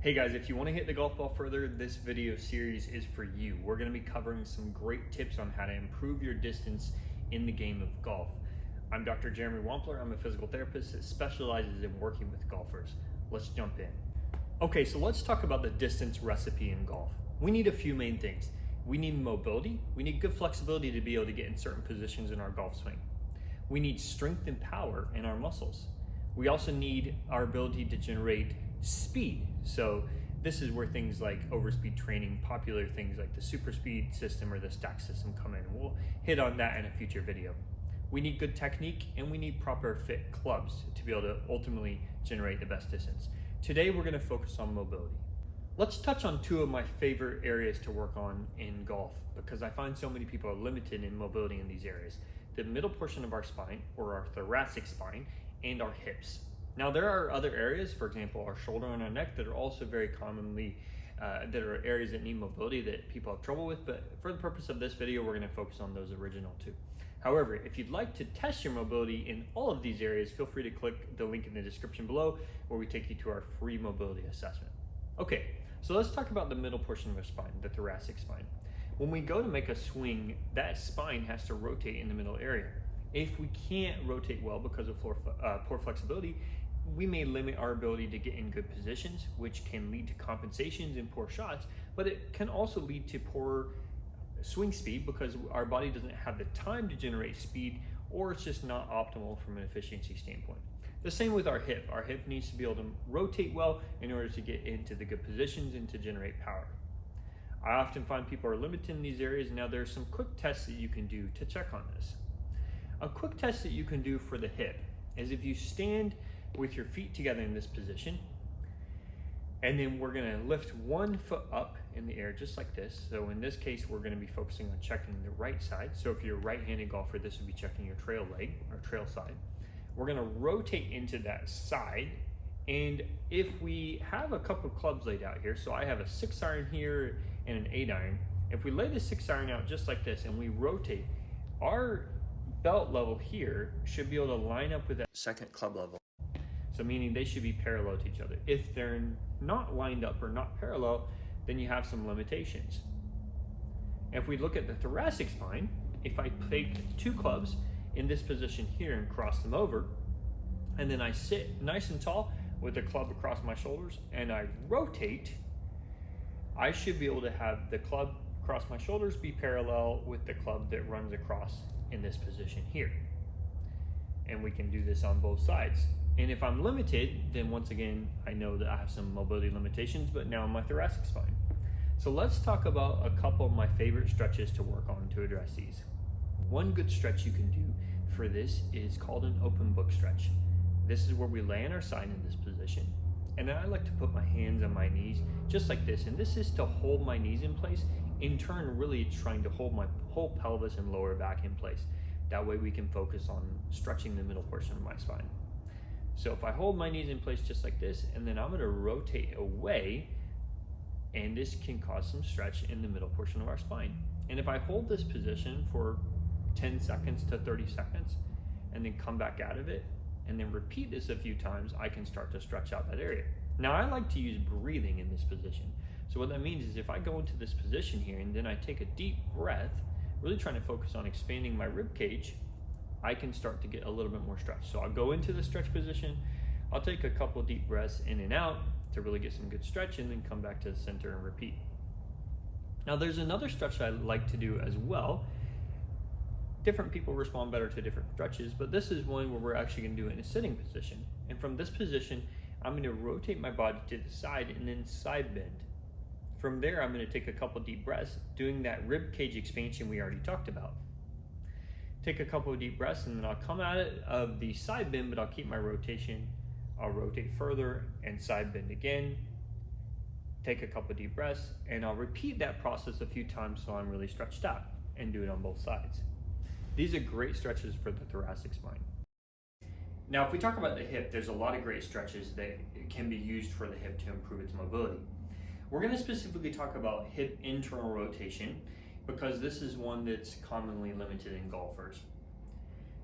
Hey guys, if you want to hit the golf ball further, this video series is for you. We're going to be covering some great tips on how to improve your distance in the game of golf. I'm Dr. Jeremy Wampler. I'm a physical therapist that specializes in working with golfers. Let's jump in. Okay, so let's talk about the distance recipe in golf. We need a few main things. We need mobility. We need good flexibility to be able to get in certain positions in our golf swing. We need strength and power in our muscles. We also need our ability to generate speed. So this is where things like overspeed training, popular things like the super speed system or the stack system come in. We'll hit on that in a future video. We need good technique and we need proper fit clubs to be able to ultimately generate the best distance. Today we're going to focus on mobility. Let's touch on two of my favorite areas to work on in golf because I find so many people are limited in mobility in these areas. The middle portion of our spine, or our thoracic spine, and our hips. Now there are other areas, for example, our shoulder and our neck, that are also very commonly, that are areas that need mobility that people have trouble with, but for the purpose of this video, we're gonna focus on those original two. However, if you'd like to test your mobility in all of these areas, feel free to click the link in the description below where we take you to our free mobility assessment. Okay, so let's talk about the middle portion of our spine, the thoracic spine. When we go to make a swing, that spine has to rotate in the middle area. If we can't rotate well because of poor flexibility, we may limit our ability to get in good positions, which can lead to compensations and poor shots, but it can also lead to poor swing speed because our body doesn't have the time to generate speed, or it's just not optimal from an efficiency standpoint. The same with our hip. Our hip needs to be able to rotate well in order to get into the good positions and to generate power. I often find people are limited in these areas. Now there's some quick tests that you can do to check on this. A quick test that you can do for the hip is if you stand with your feet together in this position, and then we're gonna lift one foot up in the air just like this. So in this case, we're gonna be focusing on checking the right side. So if you're a right-handed golfer, this would be checking your trail leg or trail side. We're gonna rotate into that side. And if we have a couple of clubs laid out here, so I have a 6-iron here and an 8-iron. If we lay the 6-iron out just like this and we rotate, our belt level here should be able to line up with that second club level. So meaning they should be parallel to each other. If they're not lined up or not parallel, then you have some limitations. If we look at the thoracic spine, if I take two clubs in this position here and cross them over, and then I sit nice and tall with the club across my shoulders and I rotate, I should be able to have the club across my shoulders be parallel with the club that runs across in this position here. And we can do this on both sides. And if I'm limited, then once again, I know that I have some mobility limitations, but now in my thoracic spine. So let's talk about a couple of my favorite stretches to work on to address these. One good stretch you can do for this is called an open book stretch. This is where we lay on our side in this position. And then I like to put my hands on my knees just like this. And this is to hold my knees in place, in turn really trying to hold my whole pelvis and lower back in place. That way we can focus on stretching the middle portion of my spine. So if I hold my knees in place just like this, and then I'm gonna rotate away, and this can cause some stretch in the middle portion of our spine. And if I hold this position for 10 seconds to 30 seconds, and then come back out of it, and then repeat this a few times, I can start to stretch out that area. Now I like to use breathing in this position. So what that means is if I go into this position here, and then I take a deep breath, really trying to focus on expanding my rib cage, I can start to get a little bit more stretch. So I'll go into the stretch position, I'll take a couple deep breaths in and out to really get some good stretch, and then come back to the center and repeat. Now there's another stretch I like to do as well. Different people respond better to different stretches, but this is one where we're actually gonna do it in a sitting position. And from this position, I'm gonna rotate my body to the side and then side bend. From there, I'm gonna take a couple deep breaths, doing that rib cage expansion we already talked about. Take a couple of deep breaths, and then I'll come out of the side bend, but I'll keep my rotation. I'll rotate further and side bend again. Take a couple of deep breaths, and I'll repeat that process a few times so I'm really stretched out, and do it on both sides. These are great stretches for the thoracic spine. Now, if we talk about the hip, there's a lot of great stretches that can be used for the hip to improve its mobility. We're gonna specifically talk about hip internal rotation, because this is one that's commonly limited in golfers.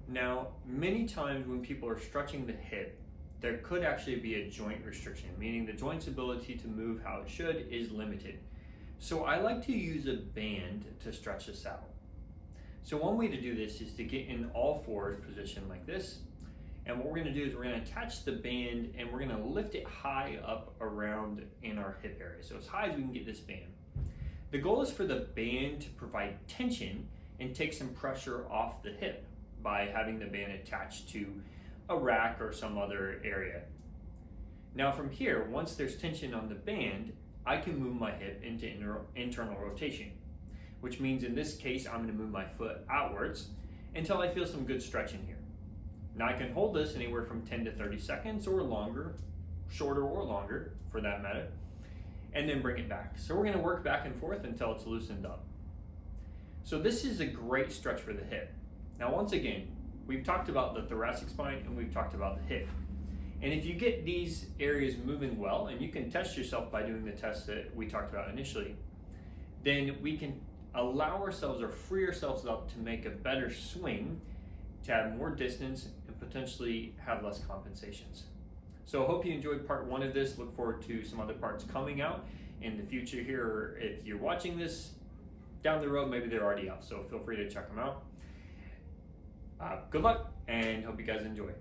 Now, many times when people are stretching the hip, there could actually be a joint restriction, meaning the joint's ability to move how it should is limited. So I like to use a band to stretch this out. So one way to do this is to get in all fours position like this. And what we're gonna do is we're gonna attach the band and we're gonna lift it high up around in our hip area. So as high as we can get this band. The goal is for the band to provide tension and take some pressure off the hip by having the band attached to a rack or some other area. Now from here, once there's tension on the band, I can move my hip into internal rotation, which means in this case, I'm gonna move my foot outwards until I feel some good stretching here. Now I can hold this anywhere from 10 to 30 seconds or longer, shorter or longer for that matter, and then bring it back. So we're gonna work back and forth until it's loosened up. So this is a great stretch for the hip. Now once again, we've talked about the thoracic spine and we've talked about the hip. And if you get these areas moving well, and you can test yourself by doing the test that we talked about initially, then we can allow ourselves or free ourselves up to make a better swing, to have more distance and potentially have less compensations. So I hope you enjoyed part one of this. Look forward to some other parts coming out in the future here. Or if you're watching this down the road, maybe they're already out. So feel free to check them out. Good luck and hope you guys enjoy.